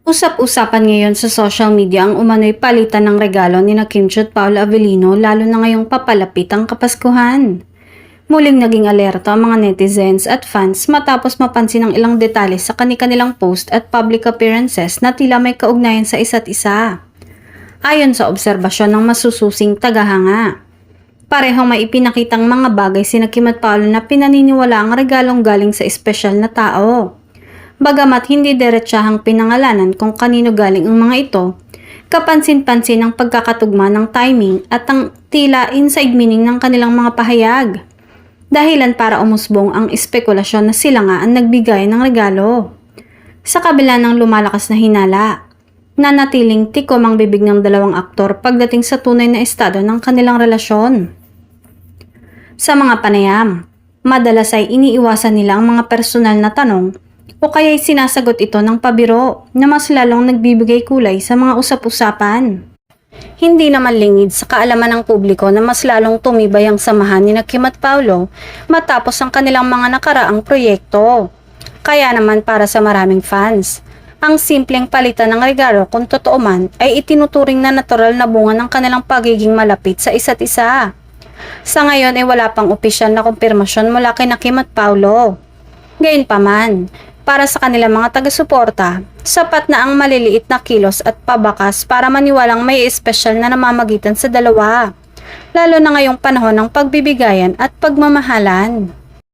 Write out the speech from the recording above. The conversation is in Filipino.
Usap-usapan ngayon sa social media ang umano'y palitan ng regalo ni Kim Chiu at Paolo Avellino lalo na ngayong papalapit ang Kapaskuhan. Muling naging alerto ang mga netizens at fans matapos mapansin ang ilang detalye sa kani-kanilang post at public appearances na tila may kaugnayan sa isa't isa. Ayon sa obserbasyon ng masususing tagahanga, parehong may ipinakitang mga bagay sina Kim at Paolo na pinaniniwala ang regalong galing sa espesyal na tao. Bagamat hindi diretsahang pinangalanan kung kanino galing ang mga ito, kapansin-pansin ang pagkakatugma ng timing at ang tila inside meaning ng kanilang mga pahayag. Dahilan para umusbong ang espekulasyon na sila nga ang nagbigay ng regalo. Sa kabila ng lumalakas na hinala, nanatiling tikom ang bibig ng dalawang aktor pagdating sa tunay na estado ng kanilang relasyon. Sa mga panayam, madalas ay iniiwasan nila ang mga personal na tanong o kaya'y sinasagot ito ng pabiro na mas lalong nagbibigay kulay sa mga usap-usapan. Hindi naman lingid sa kaalaman ng publiko na mas lalong tumibay ang samahan ni Kim at Paolo matapos ang kanilang mga nakaraang proyekto. Kaya naman para sa maraming fans, ang simpleng palitan ng regalo kung totoo man ay itinuturing na natural na bunga ng kanilang pagiging malapit sa isa't isa. Sa ngayon ay wala pang opisyal na kumpirmasyon mula kay Kim at Paolo. Gayunpaman, para sa kanilang mga taga-suporta, sapat na ang maliliit na kilos at pabakas para maniwalang may espesyal na namamagitan sa dalawa, lalo na ngayong panahon ng pagbibigayan at pagmamahalan.